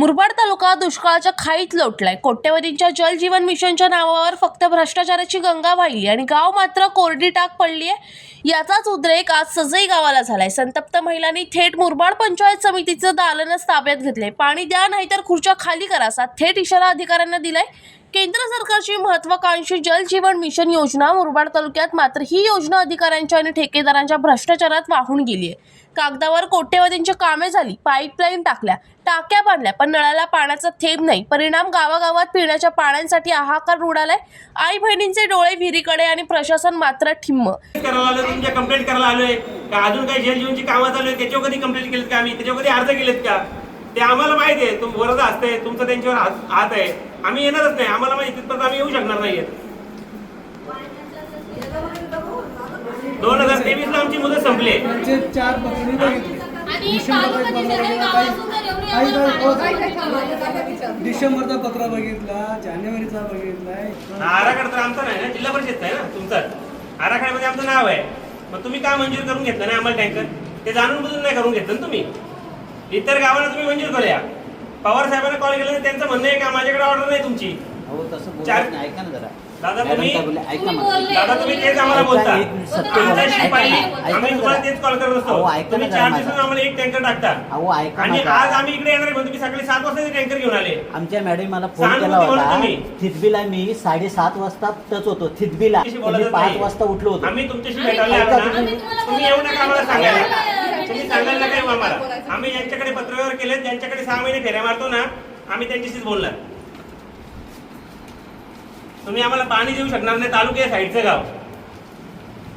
मुरबाड तालुका दुष्काळाच्या खाईत लोटलाय। कोट्यवधींच्या जल जीवन मिशनच्या नावावर फक्त भ्रष्टाचाराची गंगा वाहिली आणि गाव मात्र कोरडी टाक पडली आहे। याचाच उद्रेक आज सजई गावाला झालाय। संतप्त महिलांनी थेट मुरबाड पंचायत समितीचं दालनच ताब्यात घेतले। पाणी द्या नाहीतर खुर्च्या खाली करा असा थेट इशारा अधिकाऱ्यांना दिलाय। केंद्र सरकारची महत्त्वाकांक्षी जल जीवन मिशन योजना मुरबाड तालुक्यात मात्र ही योजना अधिकाऱ्यांच्या आणि ठेकेदारांच्या भ्रष्टाचारात वाहून गेली आहे। कागदावर कोट्यवधींची कामे झाली, पाईपलाईन टाकल्या, टाक्या बांधल्या, पण नळाला पाण्याचा थेंब नाही। परिणाम गावागावात पिण्याच्या पाण्यासाठी हाहाकार उडालाय। आई बहिणींचे डोळे विहिरीकडे आणि प्रशासन मात्र ठिम्म। तुमच्या कंप्लेंट करायला आलोय का? अजून काही जल जीवनची कामं चालू आहेत त्याच्यावर कधी कंप्लेंट केलीत का? आम्ही त्याच्यावर कधी अर्ज केलेत का? ते आम्हाला माहिती आहे, तुम वरच असते, तुमचं त्यांच्यावर हात आहे। आम्ही येणारच नाही, आम्हाला माहिती तिथपर्यंत आम्ही येऊ शकणार नाहीये। 2023 ला आमची मुदत संपली। डिसेंबरचा पत्रा बघितला, जानेवारीचा बघितलाय। आराखडा तर आमचा नाही ना, जिल्हा परिषद आहे ना तुमचाच। आराखड्यामध्ये आमचं नाव आहे, मग तुम्ही का मंजूर करून घेतलं नाही आम्हाला टँकर? ते जाणून बुजून नाही करून घेतलं तुम्ही। इतर गावांना तुम्ही मंजूर करूया। पवार साहेबांना कॉल केला तर त्यांचं म्हणणं आहे का माझ्याकडे ऑर्डर नाही तुमची। हो तसं बोलत नाही, ऐका ना जरा दादा तुम्ही तेच आम्हाला ऐका, बोलता। एक मिनिट, सत्य तुमच्याशी ऐका, पाहिजे ऐका आम्ही ना तुम्हाला जरा. तेच कॉल करत असतो। अहो, ऐका ना तुम्ही जरा 4 माझं. दिवसांनी आम्हाला एक टँकर टाकता। अहो ऐका आणि ना आज जरा. आम्ही इकडे येणार आहे, तुम्ही सकाळी 7 वाजता टँकर घेऊन आले। आमच्या मॅडम मला फोन सहानुभूती केला म्हणून होता। तुम्ही. थितबीला मी 7:30 वाजता टच होतो थितबीला, तुमच्याशी मी बोलायचं 5 नाही. वाजता उठलो होतो। आम्ही तुमच्याशी भेटायला आलो ना, तुम्ही येऊ नका आम्हाला सांगायला। तुम्ही सांगायला काय आम्हाला? आम्ही ज्यांच्याकडे पत्रव्यवहार केले, ज्यांच्याकडे 6 महिने फेऱ्या मारतो ना, आम्ही त्यांच्याशीच बोलणार। तुम्ही आम्हाला पाणी देऊ शकणार नाही, तालुक्या साईडचं गाव।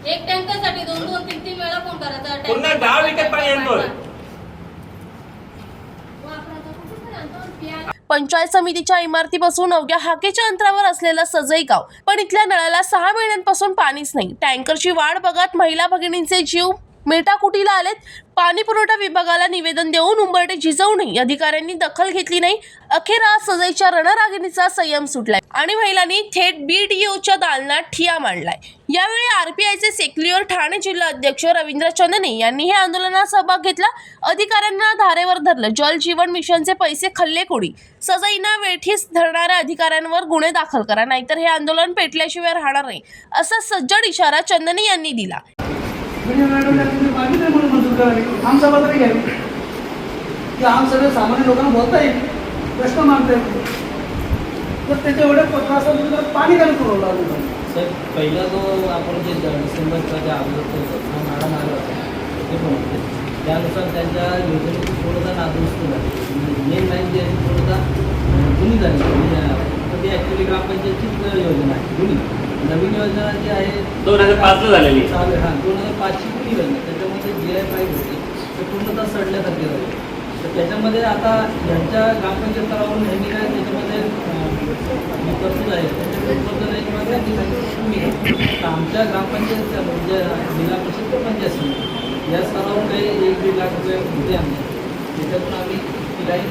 एक टँकर साठी 2-2, 3-3 वेळा फोन करायचा। पूर्ण गाव विकत पाणी आणतोय। पंचायत समितीच्या इमारतीपासून अवघ्या हाकेच्या अंतरावर असलेलं सजई गाव, पण इथल्या नळाला 6 महिन्यांपासून पाणीच नाही। टँकरची वाट बघत महिला भगिनींचे जीव मेटाकुटीला आलेत। पाणी पुरवठा विभागाला निवेदन देऊन उंबरठे झिजवूनही अधिकाऱ्यांनी दखल घेतली नाही। अखेर आज सजईच्या रणरागिणीचा संयम सुटलाय आणि महिलांनी थेट BDOच्या दालनात ठिया मांडलाय। यावेळी RPIचे सेक्युलर ठाणे जिल्हा अध्यक्ष रवींद्र चंदने यांनी हे आंदोलनात सहभाग घेतला। अधिकाऱ्यांना धारेवर धरलं। जल जीवन मिशनचे पैसे खाल्ले कोणी? सजईना वेठीस धरणाऱ्या अधिकाऱ्यांवर गुन्हे दाखल करा, नाहीतर हे आंदोलन पेटल्याशिवाय राहणार नाही, असा सज्जड इशारा चंदने यांनी दिला। मागितलं म्हणून मंजूर करावी, आमचा पत्र घ्यावी की आम सगळे सामान्य लोकांना बोलता येईल, प्रश्न मांडता येईल। तर त्याच्या एवढ्या पत्र असेल तर पाणी काय पुरवलं अजून? सर पहिला जो आपण जे डिसेंबरचा जे अगोदर मॅडम आला होता ते पण होते, त्यानुसार त्यांच्या योजनेची थोडंसं नादुरुस्त झाली। मेन लाईन जी आहे थोडंसा जुनी झाली, तर ती ॲक्च्युली ग्रामपंचायतचीच योजना आहे जुनी। नवीन योजना जी आहे 2005 ला झालेली। चालू हां 2005ची जुनी योजना, त्याच्यामध्ये GI पाईप होते ते पूर्णतः सडल्यासारखे झाले। तर त्याच्यामध्ये आता यांच्या ग्रामपंचायत स्तरावरून नेहमी काय त्याच्यामध्ये तरतूद आहे उपलब्ध नाही किंवा त्यांची संख्या कमी आहे। तर आमच्या ग्रामपंचायतच्या म्हणजे जिल्हा परिषद ते पंचायत समिती या स्तरावरून काही 1-1.5 लाख रुपये होते आमचे। त्याच्यातून आम्ही ती लाईन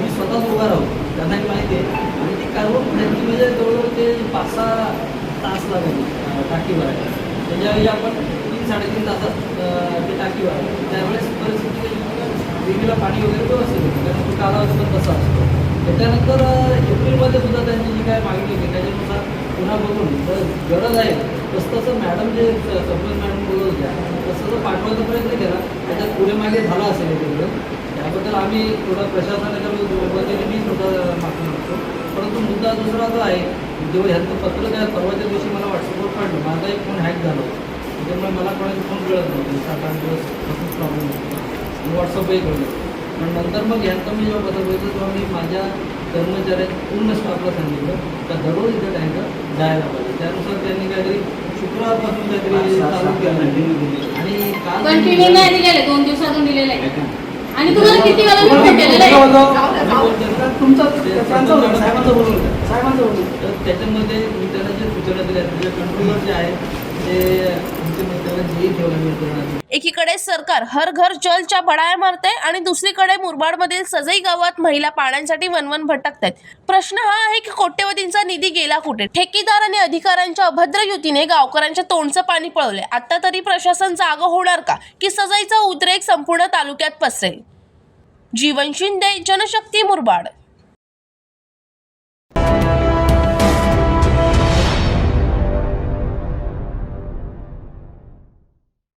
मी स्वतःच उभा राहू, त्यांनाही माहिती आहे। आणि ती कारवून त्यांची म्हणजे जवळजवळ ते 5-6 तास लागेल टाकी भरायला। त्याच्यावेळी आपण 3-3.5 तासात ते टाकी भरायला, त्यावेळेस परिस्थिती विहिरीला पाणी वगैरे व्यवस्थित होतं, कारण तो कालावधी पण तसा असतो। त्याच्यानंतर एप्रिलमध्ये सुद्धा त्यांची जी काय मागणी होती त्याच्यानुसार पुन्हा बघून जर गरज आहे तसं मॅडम जे सरपंच मॅडम बोलत होत्या तसं पाठवायचा प्रयत्न केला। त्याच्यात पुढे मागे झाला असेल तेवढं, त्याबद्दल आम्ही थोडं प्रशासनाच्या वतीने मी स्वतः मागणी करतो। परंतु मुद्दा दुसरा जो आहे, जेव्हा ह्यांचं पत्र त्या परवाच्या दिवशी मला व्हॉट्सअपवर काढलं, माझा एक फोन हॅक झाला होता, त्याच्यामुळे मला कोणाचे फोन कळत नव्हते। 7-8 दिवस असंच प्रॉब्लेम होता, मी व्हॉट्सअपही कळलं। पण नंतर मग ह्यांचं मी जेव्हा पत्र बघितलं तेव्हा मी माझ्या कर्मचाऱ्यात पूर्ण स्टाफला सांगितलं का दररोज इथे टँकर जायला पाहिजे। त्यानुसार त्यांनी काहीतरी शुक्रवारपासून काहीतरी चालू केलं आणि काल कंटिन्यू नाही दिलेले, 2 दिवसातून दिलेले आहे। आणि तुम्हाला किती वेळा रिपोर्ट केलेला आहे? तर त्याच्यामध्ये मी त्यांना जे सूचना दिल्या म्हणजे कंट्रोलर जे आहे ते आमच्या मताला जे ठेवलं। एकीकडे सरकार हर घर जलच्या बडाया मारते आणि दुसरीकडे मुरबाडमधील सजई गावात महिला पाण्यासाठी वनवन भटकतात। प्रश्न हा आहे की कोट्यवधींचा निधी गेला कुठे? ठेकेदार आणि अधिकाऱ्यांच्या अभद्र युतीने गावकऱ्यांच्या तोंडचं पाणी पळवले। आता तरी प्रशासन जागं होणार का की सजईचा उद्रेक संपूर्ण तालुक्यात पसरेल? जीवन शिंदे, जनशक्ती मुरबाड.